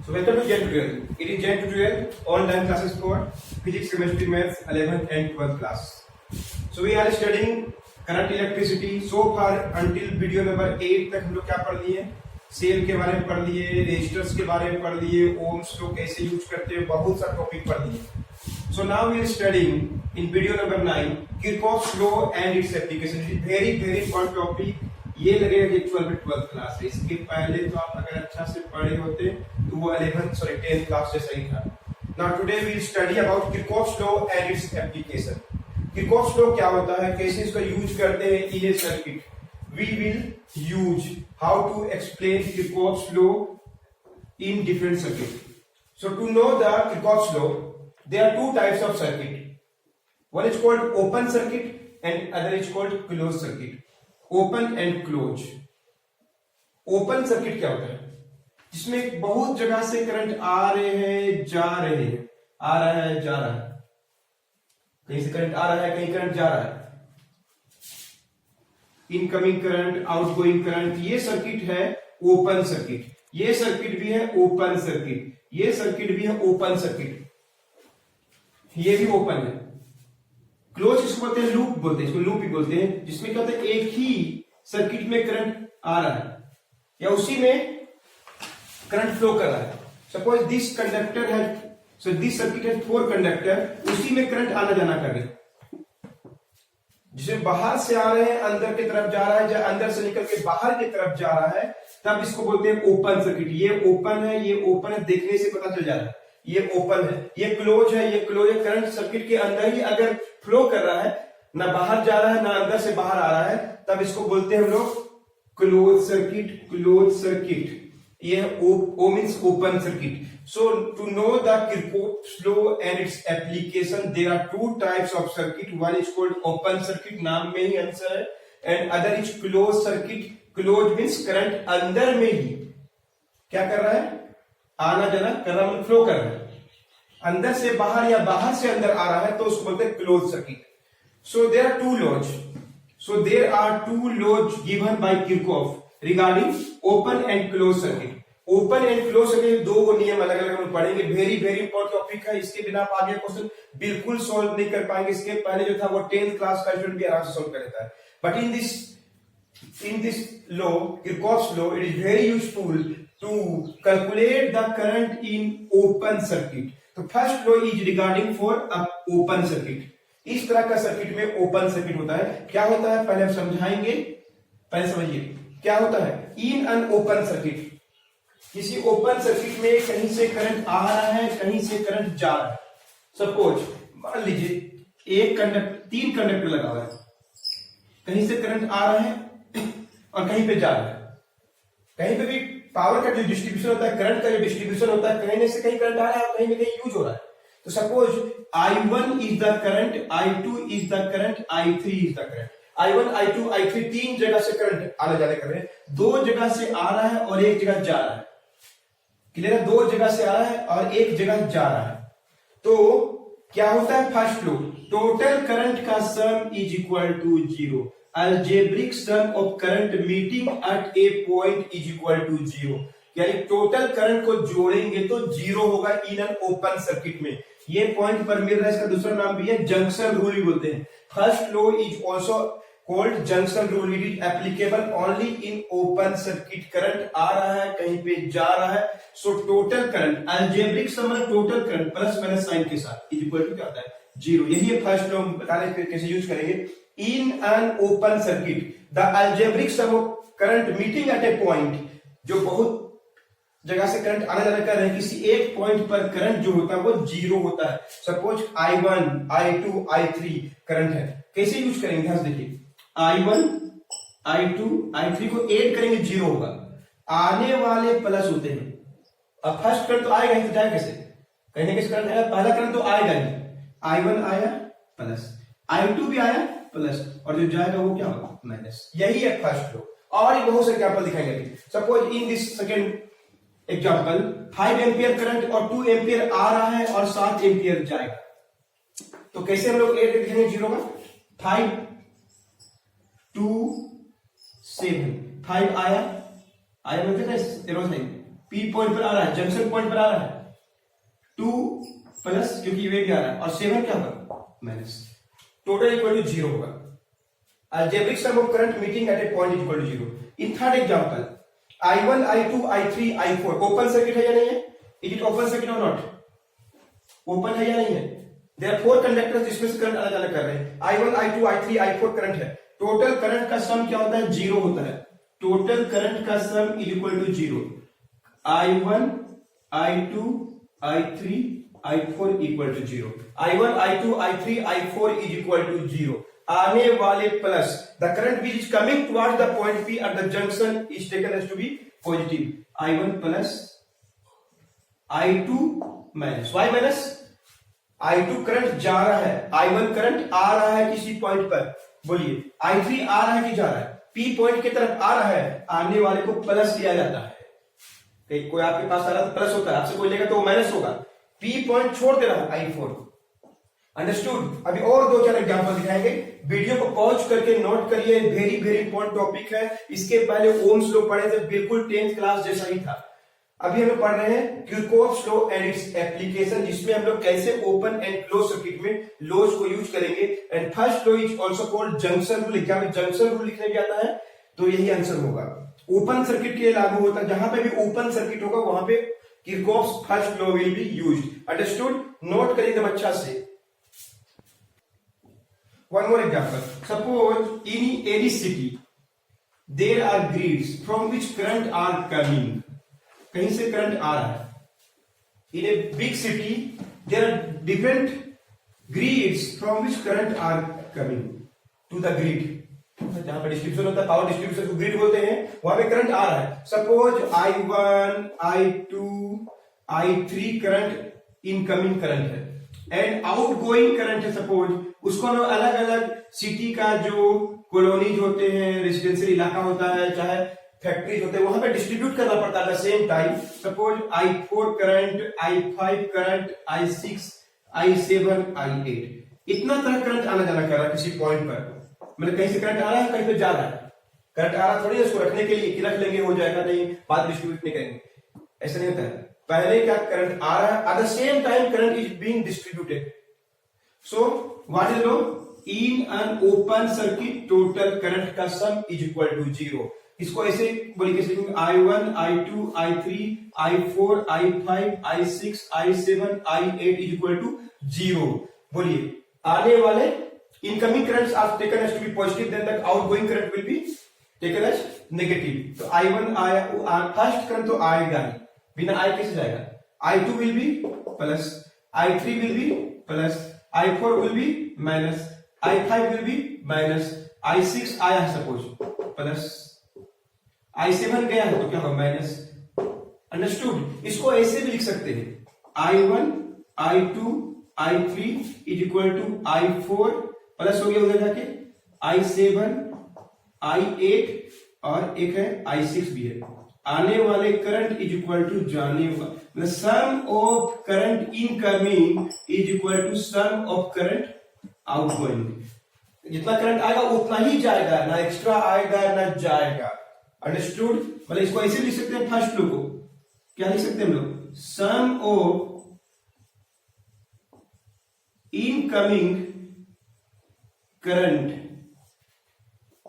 So welcome to Gen Tutorial. It is Gen Tutorial online classes for physics, chemistry, maths, 11th and 12th class. So we are studying current electricity. So far until video number 8 तक हम लोग क्या पढ़ लिए? Cell के बारे में पढ़ लिए, रेजिस्टर्स के बारे में पढ़ लिए, ओम्स को कैसे यूज करते हैं, बहुत सा टॉपिक पढ़ लिए. So now we are studying in video number 9 Kirchhoff's law and its application. It is very important topic. ये लगेगा कि 12th क्लास है. इसके पहले तो आप अगर अच्छा से पढ़े होते तो वो 10th क्लास जैसा ही था. Now today we will study about Kirchhoff's law and its application. Kirchhoff's law क्या होता है, कैसे इसका यूज करते हैं in a circuit. We will use how to explain Kirchhoff's law in different circuit. So to know the Kirchhoff's law, there are two types of circuit. One is called open circuit and other is called closed circuit. Open and close. Open circuit क्या होता है? जिसमें बहुत जगह से current आ रहे हैं, जा रहे हैं, आ रहा है, जा रहा है, कहीं से करंट आ रहा है, कहीं करंट जा रहा है, इनकमिंग करंट, आउटगोइंग करंट. ये सर्किट है ओपन सर्किट. ये सर्किट भी है ओपन सर्किट. ये सर्किट भी है ओपन सर्किट. ये भी ओपन है. क्लोज इसको बोलते हैं, लूप बोलते हैं, इसको लूप ही बोलते हैं, जिसमें क्या होता है एक ही सर्किट में करंट आ रहा है या उसी में करंट फ्लो कर रहा है. सपोज दिस कंडक्टर है, सो दिस सर्किट है 4 कंडक्टर, उसी में करंट आना जाना कर रहे, जिसमें बाहर से आ रहे हैं, अंदर की तरफ जा रहा है, या अंदर से निकल के बाहर की तरफ जा रहा है, तब इसको बोलते हैं ओपन सर्किट. ये ओपन है, ये ओपन है, देखने से पता चल जा रहा है ये ओपन है. ये क्लोज है, ये क्लोज है. करंट सर्किट के अंदर ही अगर फ्लो कर रहा है, ना बाहर जा रहा है, ना अंदर से बाहर आ रहा है, तब इसको बोलते हैं हम लोग क्लोज सर्किट. क्लोज सर्किट ये O means open circuit. So to know the Kirchhoff's law and its application, there are two types of circuit. One is called open circuit, नाम में ही आंसर है, and other is closed circuit. Close means current अंदर में ही क्या कर रहा है, आना जाना कर रहा है, फ्लो कर रहा है, अंदर से बाहर या बाहर से अंदर आ रहा है, तो उसको बोलते हैं close circuit. So there are two laws. So there are two laws given by Kirchhoff regarding open and close circuit. Open and close circuit दो नियम अलग अलग हम पढ़ेंगे. वेरी इंपॉर्टेंट टॉपिक है. इसके बिना आप आगे क्वेश्चन बिल्कुल सोल्व नहीं कर पाएंगे. इसके पहले जो था वो 10th क्लास का स्टूडेंट भी आराम से सोल्व कर लेता है. But in this law, Kirchhoff's law, it is very useful to calculate the current in open circuit. तो first law is regarding for open circuit. इस तरह का सर्किट में ओपन सर्किट होता है. क्या होता है पहले हम समझाएंगे. पहले समझिए क्या होता है. इन एन ओपन सर्किट, किसी ओपन सर्किट में कहीं से करंट आ रहा है, कहीं से करंट जा रहा है. सपोज मान लीजिए एक कंडक्टर, 3 कंडक्टर लगा हुआ है, कहीं से करंट आ रहा है और कहीं पे जा रहा है. कहीं पे भी पावर का जो डिस्ट्रीब्यूशन होता है, करंट का जो डिस्ट्रीब्यूशन होता है, कहीं से कहीं करंट आ रहा है और कहीं ना कहीं यूज हो रहा है. तो suppose I1 is the current, I2 is the current, I3 is the current. I1, I2, I3 तीन जगह से करंट आने जाने कर रहे हैं. 2 जगह से आ रहा है और 1 जगह जा रहा है. क्लियर है. 2 जगह से आ रहा है और 1 जगह जा रहा है. तो क्या होता है फर्स्ट लॉ, टोटल करंट का sum is equal to 0. algebraic sum of current meeting at a point is equal to 0. यानी टोटल करंट को जोड़ेंगे तो 0 होगा इन एन ओपन सर्किट में. ये पॉइंट पर मिल रहा है. इसका दूसरा नाम भी है जंक्शन रूल भी बोलते हैं. First law is also called junction rule. It is applicable only in open circuit. Current आ रहा है, कहीं पे जा रहा है, so total current algebraic sum मतलब total current plus minus sign के साथ इज इक्वल टू क्या होता है 0. यही है फर्स्ट लॉ. बता रहे कैसे यूज करेंगे. In an open circuit, the algebraic sum of current meeting at a point, जो बहुत जगह से करंट आना जाना कर रहे हैं, किसी एक पॉइंट पर करंट जो होता है वो 0 होता है. Suppose I1, I2, I3 current है. कैसे यूज करेंगे ध्यान से देखिए. I1, I2, I3 को ऐड करेंगे 0 होगा. आने वाले प्लस होते हैं. अब फर्स्ट करंट तो आएगा ही, तो जाए कैसे, कहीं ना कैसे करंट आएगा. पहला करंट तो आएगा ही. I1 आया प्लस, I2 भी आया प्लस, और जो जाएगा वो क्या होगा माइनस. यही है फर्स्ट लॉ. और ये बहुत से एग्जांपल दिखाएंगे. Suppose in this second example 5 ampere current और 2 एम्पियर आ रहा है और 7 एम्पियर जाएगा. तो कैसे हम लोग ऐड लिखेंगे 0 में. 5 2 7 5 आया मतलब एरो साइन, पी पॉइंट पर आ रहा है, जंक्शन पॉइंट पर आ रहा है 2 प्लस, क्योंकि ये भी आ रहा है, और 7 क्या होगा माइनस, टोटल इक्वल टू 0 होगा। Algebraic sum of current meeting at a point is equal to 0. In third example, I1, I2, I3, I4 open circuit है या नहीं है? Is it open circuit or not? Open है या नहीं है? There are 4 conductors जिसमें से करंट अलग अलग कर रहे हैं। I1, I2, I3, I4 current है। टोटल करंट का सम क्या होता है? 0 होता है। टोटल करंट का sum is equal to 0। I1, I2, I3, I4 equal to 0। I1, I2, I3, I4 is equal to 0। आने वाले plus the current which is coming towards the point P at the junction is taken as to be positive. I1 plus I2 minus, why minus I2 current जा रहा है, I1 current आ रहा है किसी point पर, बोलिए I3 आ रहा है कि जा रहा है? P पॉइंट की तरफ आ रहा है, आने वाले को प्लस लिया जाता है। कोई आपके पास आ रहा है तो प्लस होता है, आपसे कोई लेगा तो माइनस होगा। P पॉइंट छोड़ दे रहा है I4, अंडरस्टूड। अभी और 2-4 एग्जांपल दिखाएंगे, वीडियो को पॉज करके नोट करिए, वेरी वेरी इंपॉर्टेंट टॉपिक है। इसके पहले ओम्स लॉ पढ़े थे, बिल्कुल 10th क्लास जैसा ही था। अभी हम पढ़ रहे हैं Kirchhoff's law and its application, जिसमें हम लोग कैसे ओपन एंड क्लोज सर्किट में लॉज को यूज करेंगे। And first law is also called junction rule. Exam में जंक्शन रूल लिखने भी आता है, तो यही आंसर होगा। ओपन सर्किट के लिए लागू होता है, जहां पे भी ओपन सर्किट होगा वहां पे Kirchhoff's first law will be used, understood. Note करिए एकदम अच्छा से। One more example. Suppose in any city there are grids from which current are coming. कहीं से करंट आ रहा है। In a big city there are different grids from which current are coming to the grid. जहां पर distribution होता है, power distribution को ग्रिड बोलते हैं, वहां पे करंट आ रहा है। Suppose I1, I2, I3 current incoming current है एंड आउटगोइंग करंट है। सपोज उसको ना अलग अलग सिटी का जो कॉलोनीज होते हैं, रेसिडेंशियल इलाका होता है, चाहे फैक्ट्रीज होते हैं, वहां पे डिस्ट्रीब्यूट करना पड़ता है same time. Suppose I4 current, I5 current, I6, I7, I8 इतना तरह करंट आना जाना कर रहा है किसी पॉइंट पर। मतलब कहीं से करंट आ रहा है, कहीं पे जा रहा है। करंट आ रहा थोड़ी उसको रखने के लिए कि रख लेंगे हो जाएगा, नहीं, बाद डिस्ट्रीब्यूट नहीं करेंगे, ऐसा नहीं होता है। पहले क्या करंट आ रहा है, at the same time current is being distributed. So what is low? In an open circuit total current का सम इज इक्वल टू 0। इसको ऐसे बोलिए, कैसे लिखेंगे? I1, I2, I3, I4, I5, I6, I7, I8 is equal to 0। बोलिए आने वाले incoming currents are taken as to be positive, then the outgoing current will be taken as negative. तो I1 first current तो आएगा ही, बिना I कैसे जाएगा? I2 will be plus, I3 will be plus, I4 will be minus, I5 will be minus, I6 आया है suppose plus, I7 गया है तो क्या होगा? Minus, understood. इसको ऐसे भी लिख सकते हैं, I1, I2, I3 is equal to I4 plus हो गया उधर जाके I7, I8 और एक है I6 भी है। आने वाले करंट इज इक्वल टू जाने वाला, sum of current incoming is equal to sum of current outgoing. जितना करंट आएगा उतना ही जाएगा, ना एक्स्ट्रा आएगा ना जाएगा, अंडरस्टूड। मतलब इसको ऐसे लिख सकते हैं, फर्स्ट लो को क्या लिख सकते हैं हम लोग? Sum of incoming current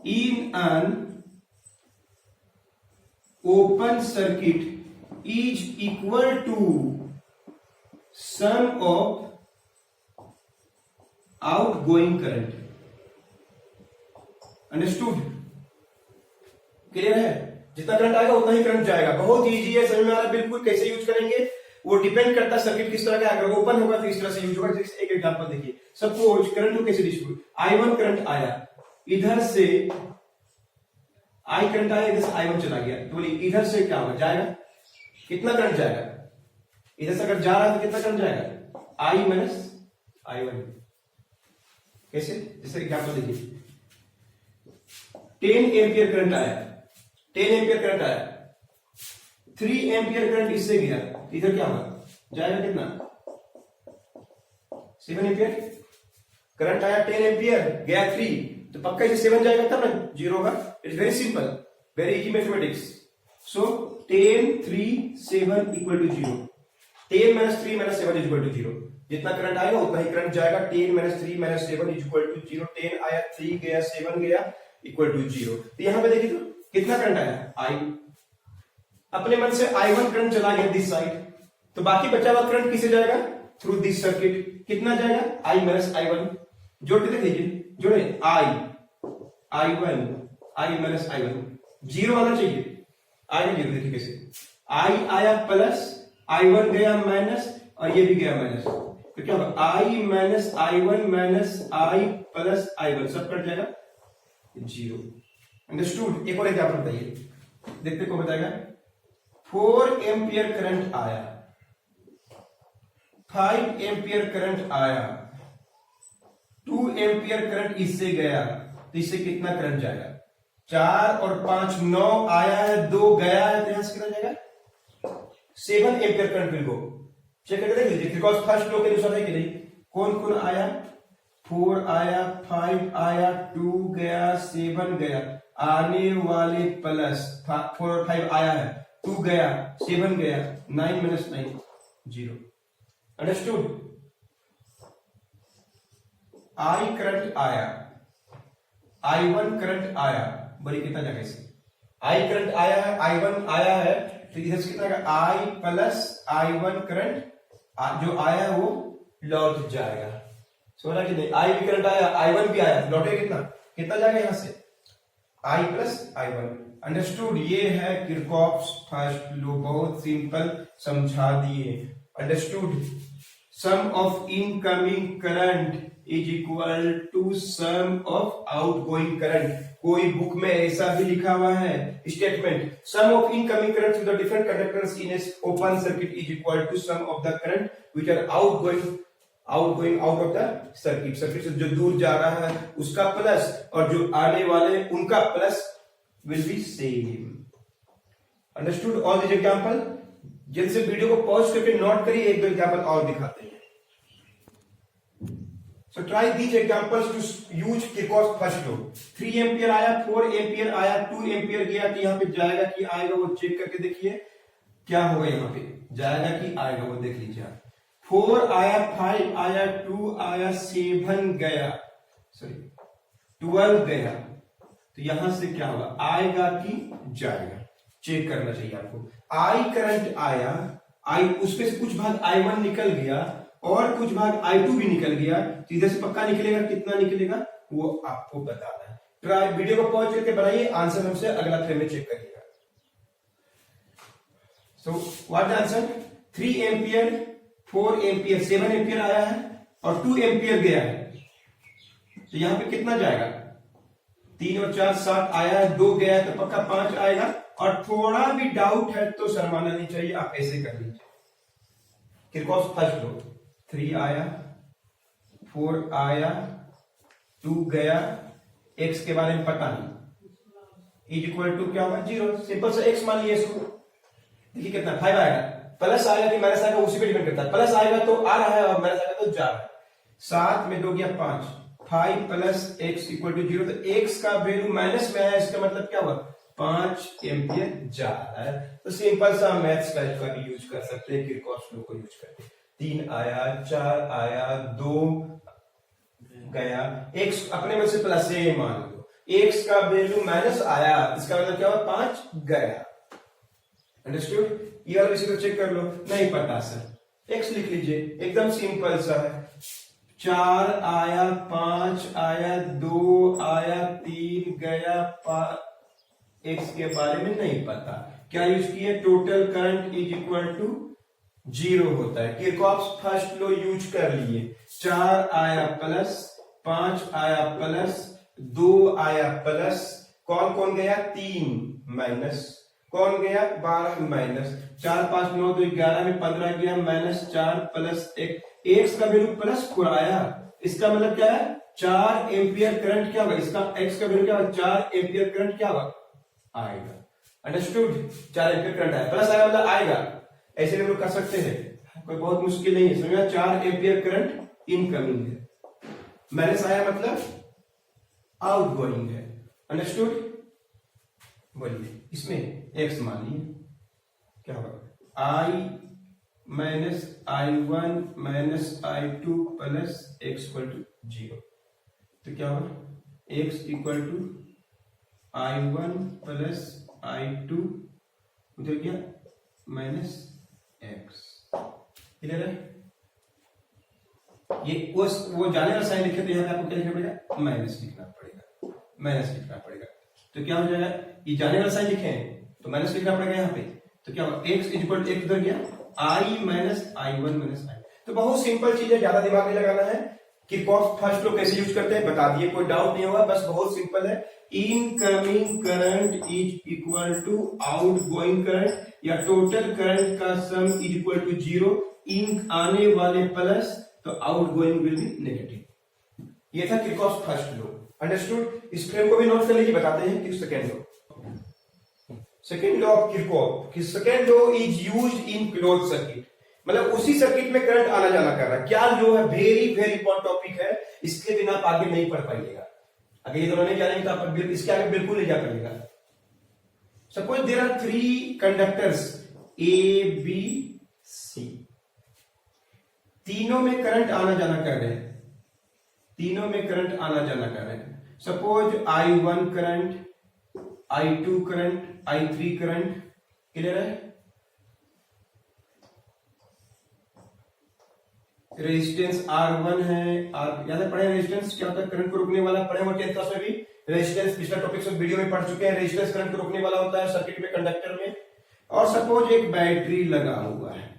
in an open circuit is equal to sum of outgoing current, understood, clear है? जितना करंट आएगा उतना ही करंट जाएगा। बहुत इजी है, समझ में आ रहा है बिल्कुल। कैसे यूज करेंगे वो डिपेंड करता है सर्किट किस तरह का है। अगर ओपन होगा तो इस तरह से यूज होगा। एक एग्जांपल देखिए, सपोज करंट को कैसे डिस्ट्रीब्यूट, I1 करंट आया, इधर से I करंट आया, इधर से I1 चला गया, तो बोलिए इधर से क्या होगा? जाएगा, कितना करंट जाएगा? इधर से अगर जा रहा है तो कितना करंट जाएगा? I minus I1। कैसे? जैसे एग्जांपल देखिए, 10 एम्पियर करंट आया, 10 एम्पियर करंट आया, 3 एम्पियर करंट इससे गया, इधर क्या होगा? जाएगा कितना? 7 एम्पियर करंट आया, 10 एम्पियर गया 3, तो पक्का इसे 7 जाएगा तब ना 0 होगा। It's very simple, very easy mathematics. So 10 3 7 equal to 0, 10 minus 3 minus 7 equal to 0। जितना करंट आएगा उतना ही करंट जाएगा। 10 माइनस 3 माइनस 7 इक्वल टू 0। 10 आया, 3 गया, 7 गया, इक्वल टू 0। तो यहां पे देखिए तो कितना करंट आया, आई। अपने मन से I1 करंट चला गया दिस साइड, तो बाकी बचा हुआ करंट किसे जाएगा, थ्रू दिस सर्किट। कितना जाएगा, I माइनस I1। जोड़ के देख लीजिए, जोड़े I1 माइनस I1, 0 आना चाहिए, आई नहीं, देखिए कैसे, I आया प्लस, I1 गया माइनस, और ये भी गया माइनस, तो क्या होगा, I minus I1 minus I plus I1, सब कट जाएगा 0। अंडरस्टूड। एक और एग्जांपल बताइए, देखते को बताएगा। 4 एम्पियर करंट आया, 5 एम्पियर करंट आया, 2 एम्पियर करंट इससे गया, तो इससे कितना करंट जाएगा, 4 और 5 9 आया है, 2 गया है, तो यहां से कितना जाएगा, 7 ampere current will go. Check करके देख लीजिए, बिकॉज फर्स्ट लॉ के अनुसार है कि नहीं। कौन कौन आया, 4 आया, 5 आया, 2 गया, 7 गया, आने वाले प्लस 4 और 5 आया है, 2 गया, 7 गया, 9 माइनस 9 0। अंडरस्टूड। आई करंट आया, I1 करंट आया, बड़ी कितना जगह से आई करंट आया है, I1 आया है, तो इधर से कितना I प्लस I1 करंट जो आया वो लौट जाएगा। समझा कि नहीं, I भी करंट आया, I1 भी आया, लौटेगा कितना, कितना जाएगा यहां से, I प्लस I1। अंडरस्टूड। ये है किरचॉफ्स फर्स्ट लॉ, बहुत सिंपल समझा दिए। Understood. Sum of incoming current is equal to sum of outgoing current. कोई बुक में ऐसा भी लिखा हुआ है statement, sum of incoming current with the different conductors in a open circuit is equal to sum of the current which are outgoing out of the circuit. Circuit से जो दूर जा रहा है उसका प्लस, और जो आने वाले उनका plus will be same. Understood all this example. जल्द से वीडियो को पॉज करके नोट करिए, एक दो एग्जांपल और दिखाते हैं। So try these examples to use Kirchhoff's first law। 3 ampere आया, 4 एम्पियर आया, 2 एम्पियर गया, तो यहाँ पे जाएगा कि आएगा वो चेक करके देखिए क्या होगा, यहाँ पे जाएगा कि आएगा वो देख लीजिए आप। 4 आया, 5 आया, 2 आया, 7 गया, सॉरी 12 गया, तो यहां से क्या होगा, आएगा कि जाएगा, चेक करना चाहिए आपको। आई करंट आया, आई उसमें से कुछ भाग I1 निकल गया और कुछ भाग I2 भी निकल गया, तो इधर से पक्का निकलेगा, कितना निकलेगा वो आपको बताना है। ट्राई वीडियो को पॉज करके बनाइए, आंसर हमसे अगला फ्रेम में चेक करिएगा। So what the answer, 3 ampere, 4 ampere, 7 ampere आया है और 2 एम्पियर गया है, तो यहां पे कितना जाएगा, 3 और 4 7 आया है, 2 गया है, तो पक्का 5 आएगा। और थोड़ा भी डाउट है तो शर्माना नहीं चाहिए, आप ऐसे कर लीजिए। किरचॉफ्स फर्स्ट लॉ, 3 आया, 4 आया, 2 गया, x के बारे में पता नहीं, इज इक्वल टू क्या होगा, 0। सिंपल से x मान लिया इसको। देखिए कितना 5 आएगा, प्लस आएगा कि माइनस आएगा उसी पे डिपेंड करता है। प्लस आएगा तो आ रहा है और माइनस आएगा तो जा रहा है। 7 में 2 गया 5, 5 प्लस x इक्वल टू 0, तो x का वैल्यू माइनस में आया, इसका मतलब क्या हुआ, 5 एम्पियर जा रहा है। तो सिंपल सा मैथ्स टाइप का भी यूज कर सकते हैं, किरचॉफ्स लॉ को यूज करके। 3 आया, 4 आया, 2 गया, x अपने में से प्लस है मान लो, x का वैल्यू माइनस आया, इसका मतलब क्या हुआ, 5 गया। अंडरस्टूड। ये वाला इसी को चेक कर लो, नहीं पता सर, x लिख लीजिए, एकदम सिंपल सा है। 4 आया, 5 आया, 2 आया, 3 गया, x के बारे में नहीं पता, क्या यूज किया, total current is equal to 0 होता है। किरचॉफ्स फर्स्ट लॉ यूज कर लिए। 4 आया प्लस, 5 आया प्लस, 2 आया प्लस, कौन कौन गया, 3 माइनस, कौन गया, 12 माइनस, 4 5 9 2 11 में 15 गया, माइनस 4 प्लस 1, x का वैल्यू प्लस 4 आया, इसका मतलब क्या है, 4 एम्पियर करंट क्या होगा, इसका x का वैल्यू क्या होगा, 4 एम्पियर करंट क्या होगा, आएगा। अंडरस्टूड। 4 एम्पियर करंट आया, प्लस आएगा मतलब आएगा, ऐसे हम लोग कर सकते हैं, कोई बहुत मुश्किल नहीं है। समझा, 4 एम्पियर करंट इनकमिंग है, माइनस आया मतलब आउटगोइंग है। अंडरस्टूड। बोलिए, इसमें x मान लीजिए, क्या होगा I minus I1 minus I2 plus x equal to 0। तो क्या होगा x equal to I1 plus I2 उधर क्या माइनस x। क्लियर है? ये वो जाने वाला साइन लिखे तो यहाँ पे आपको क्या लिखना पड़ेगा माइनस लिखना पड़ेगा, माइनस लिखना पड़ेगा। तो क्या हो जाएगा ये जाने वाला साइन लिखे हैं तो माइनस लिखना पड़ेगा यहाँ पे। तो क्या होगा x इक्वल टू उधर गया I minus I1 minus I। तो बहुत सिंपल चीज है, ज्यादा दिमाग नहीं लगाना है। किरचॉफ फर्स्ट लॉ कैसे यूज करते हैं बता दिए, कोई डाउट नहीं होगा, बस बहुत सिंपल है। Incoming current is equal to outgoing current या टोटल करंट का सम इज इक्वल टू 0। इन आने वाले प्लस तो आउटगोइंग विल बी नेगेटिव। ये था किरचॉफ फर्स्ट लॉ। अंडरस्टूड? इस फ्रेम को भी नोट कर लीजिए, बताते हैं कि second law. Second law of Kirchhoff की second law is used in close circuit, मतलब उसी सर्किट में करंट आना जाना कर रहा है। क्या लॉ है? वेरी वेरी इंपॉर्टेंट टॉपिक है, इसके बिना आप आगे नहीं पढ़ पाइएगा। अगर ये दोनों नहीं जानेंगे तो आप इसके आगे बिल्कुल नहीं जा पाइएगा। Suppose there are 3 conductors A B C, तीनों में करंट आना जाना कर रहे हैं, तीनों में करंट आना जाना कर रहे हैं। Suppose I1 current, I2 current, I3 current. Clear है? रेजिस्टेंस R1 है, याद है पढ़े रेजिस्टेंस क्या होता है? करंट को रोकने वाला। पढ़े वो 10th क्लास में भी रेजिस्टेंस, पिछला टॉपिक सब वीडियो में पढ़ चुके हैं। रेजिस्टेंस करंट को रोकने वाला होता है सर्किट में, कंडक्टर में। और सपोज एक बैटरी लगा हुआ है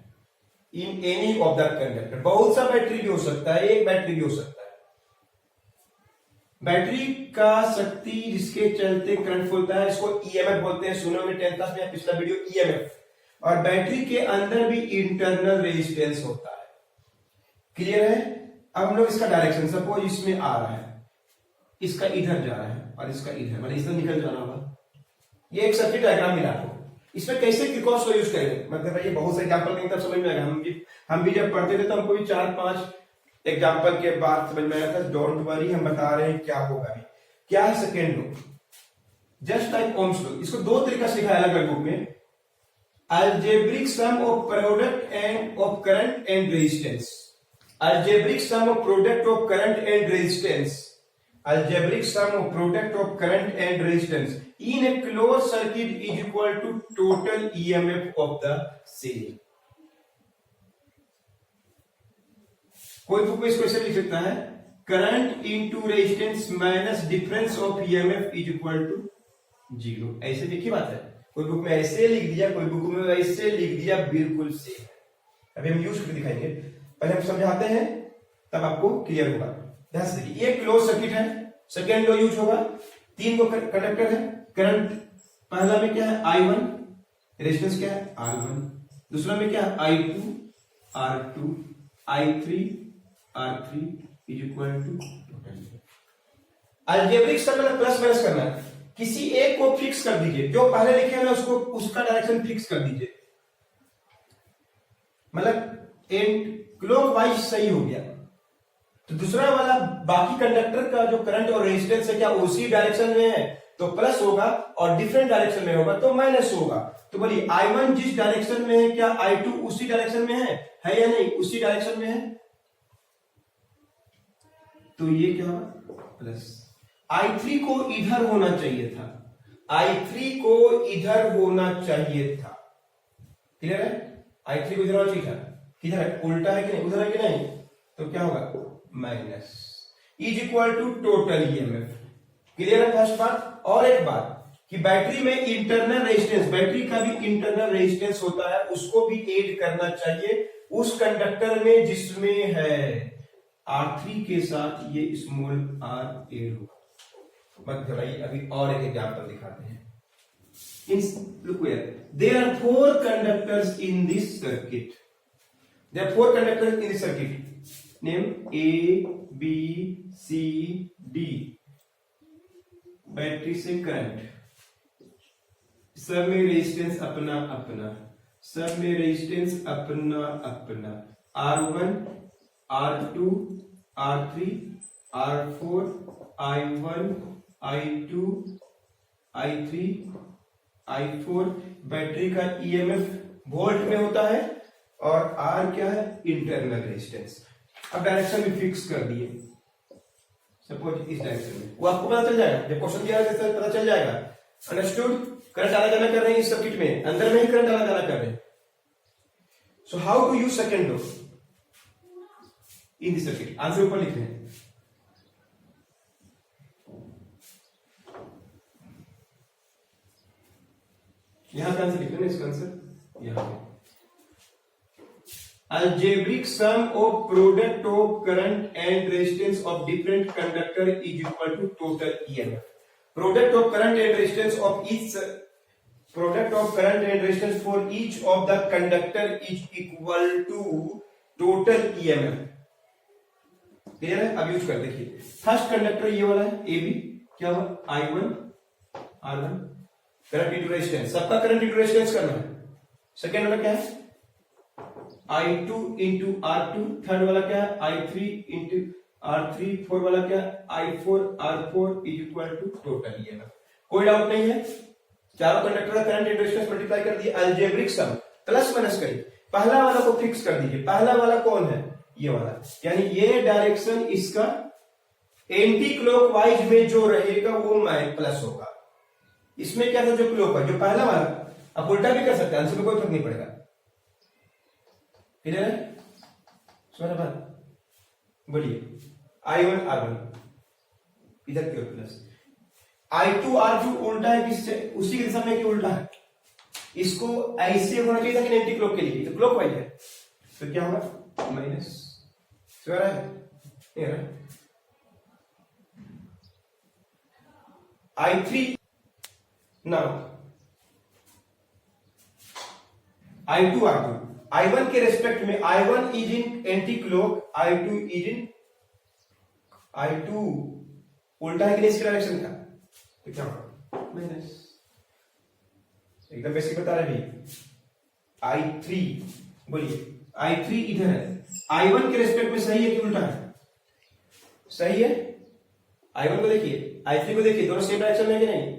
in any of the conductor, बहुत सा बैटरी भी हो सकता है, एक बैटरी भी हो सकता है। बैटरी का शक्ति जिसके चलते करंट फूलता है इसको ईएमएफ बोलते हैं, सुनो में 10th क्लास में पिछला वीडियो ईएमएफ। और बैटरी के अंदर भी इंटरनल रेजिस्टेंस होता है। क्लियर है? अब हम लोग इसका डायरेक्शन, सपोज इसमें आ रहा है, इसका इधर जा रहा है और इसका इधर, मतलब इसमें निकल जाना होगा। ये एक सर्किट डायग्राम मिला आपको, इसमें कैसे किरचॉफ को यूज करेंगे, मतलब ये बहुत से एग्जांपल नहीं तब समझ में आएगा। हम भी जब पढ़ते थे तो हमको भी 4-5 एग्जांपल के बाद समझ में आया था। डोंट वरी, हम बता रहे हैं क्या होगा। क्या है second law? Just like Ohm's law. इसको दो तरीका से लिखा है अलग अलग बुक में। Algebraic sum of product and of current and resistance. Algebraic sum of product of current and resistance. Algebraic sum of product of current and resistance in a closed circuit is equal to total EMF of the cell. कोई book में इसको ऐसे लिख सकता है, current into resistance minus difference of EMF is equal to 0। ऐसे लिखी बात है, कोई बुक में ऐसे लिख दिया, कोई बुक में ऐसे लिख दिया, बिल्कुल सेम। अभी हम यूज करके दिखाएंगे, पहले हम समझाते हैं तब आपको क्लियर होगा। ध्यान से देखिए, ये क्लोज सर्किट है, सेकेंड लॉ यूज होगा। 3 कंडक्टर है, करंट पहला में क्या है I1, रेजिस्टेंस क्या है R1, दूसरा में क्या है I2, R2, I3, R3 is equal to total. Algebraic sum मतलब प्लस माइनस करना है, किसी एक को फिक्स कर दीजिए, जो पहले लिखे हैं उसको उसका डायरेक्शन फिक्स कर दीजिए, मतलब एंड क्लॉकवाइज सही हो गया। तो दूसरा वाला बाकी कंडक्टर का जो करंट और रेजिस्टेंस है क्या उसी डायरेक्शन में है तो प्लस होगा, और डिफरेंट डायरेक्शन में होगा तो माइनस होगा। तो बोलिए I1 जिस डायरेक्शन में है क्या I2 उसी डायरेक्शन में है या नहीं? उसी डायरेक्शन में है, तो ये क्या होगा प्लस। I3 को इधर होना चाहिए था, I3 को इधर होना चाहिए था। क्लियर है? I3 को इधर होना चाहिए था, किधर है? उल्टा है कि नहीं? उधर है कि नहीं? तो क्या होगा minus is equal to total EMF. Clear है फर्स्ट बात? और एक बात कि बैटरी में इंटरनल रेजिस्टेंस, बैटरी का भी इंटरनल रेजिस्टेंस होता है, उसको भी ऐड करना चाहिए उस कंडक्टर में जिसमें है R3 के साथ ये स्मॉल r ऐड होगा। मत घबराइए, अभी और एक एग्जांपल दिखाते हैं। Look here, there are 4 conductors in this circuit. There are 4 conductors in the circuit. Name A, B, C, D. Battery से करंट, सब में रेजिस्टेंस अपना अपना, सब में रेजिस्टेंस अपना अपना। R1, R2, R3, R4, I1, I2, I3, I4। Battery का ईएमएफ वोल्ट में होता है, और आर क्या है, इंटरनल रेजिस्टेंस। अब डायरेक्शन भी फिक्स कर दिए, सपोज इस डायरेक्शन में, वो आपको पता चल जाएगा जब क्वेश्चन दिया जाए, पता चल जाएगा। अंडरस्टूड? करंट आना जाना कर रहे हैं इस सर्किट में, अंदर में ही करंट आना जाना कर रहे हैं। So how to use second law in this circuit? Answer ऊपर लिख रहे हैं। यहां का आंसर लिखना है, इसका आंसर यहां पे। Algebraic sum of product of current and resistance of different conductor is equal to total EMF. Product of current and resistance of each product of current and resistance for each of the conductor is equal to total EMF. Clear है? अब use कर देखिए। First conductor ये वाला है AB, क्या हुआ, I1 R1 current into resistance, सबका करंट इंटू रेजिस्टेंस करना है। सेकेंड वाला क्या है, I2 इंटू R2, थर्ड वाला क्या है, I3 इंटू R3, फोर्थ वाला क्या है, I4 R4 is equal to total EMF। कोई डाउट नहीं है? चारों कंडक्टर का करंट इंटू रेजिस्टेंस मल्टीप्लाई कर दिए, अलजेब्रिक सम प्लस माइनस करिए, पहला वाला को फिक्स कर दीजिए। पहला वाला कौन है, ये वाला, यानी ये डायरेक्शन इसका एंटी क्लॉकवाइज में जो रहेगा वो प्लस होगा। इसमें क्या था, जो क्लॉक है, जो पहला वाला, अब उल्टा भी कर सकते हैं, आंसर में कोई फर्क नहीं पड़ेगा। क्लियर है? सुना बात, बोलिए। I1 R1 इधर की ओर प्लस, I2 R2 उल्टा है किससे, उसी के दिशा में, कि उल्टा है, इसको ऐसे होना चाहिए था कि एंटी क्लॉक के लिए, तो क्लॉक वाइज है, तो क्या होगा, माइनस। है I3 now I2 R2, I1 के रेस्पेक्ट में I1 is in anti clock, I2 is in, I2 उल्टा है कि नहीं इसके डायरेक्शन का, तो क्या होगा, माइनस। एकदम बेसिक बता रहे हैं। I3 बोलिए, I3 इधर है, I1 के रेस्पेक्ट में सही है कि उल्टा है, सही है। I1 को देखिए, I3 को देखिए, दोनों सेम डायरेक्शन में है कि नहीं।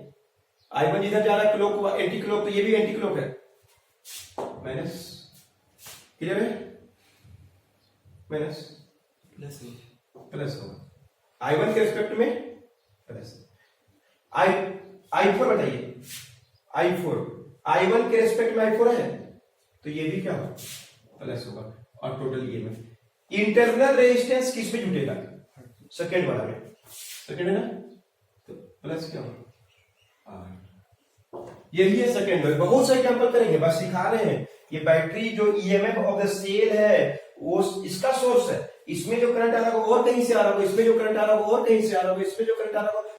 I1 जिधर जा रहा है क्लॉक, एंटी क्लॉक, तो ये भी एंटी क्लॉक है, माइनस। क्लियर है? माइनस प्लस प्लस होगा, I1 के रेस्पेक्ट में प्लस। I4 बताइए, I4 I1 के रेस्पेक्ट में I4 है, तो ये भी क्या होगा, प्लस होगा, और टोटल EMF। इंटरनल रेजिस्टेंस किस में जुटेगा, सेकेंड वाला में, सेकेंड है ना, तो प्लस क्या होगा, यही है सेकेंड में। बहुत सारे एग्जांपल करेंगे, बस सिखा रहे हैं। ये बैटरी जो EMF ऑफ द सेल है, वो इसका सोर्स है, इसमें जो करंट आ रहा होगा और कहीं से आ रहा होगा, इसमें जो करंट आ रहा होगा और कहीं से आ रहा होगा, इसमें जो करंट आ रहा होगा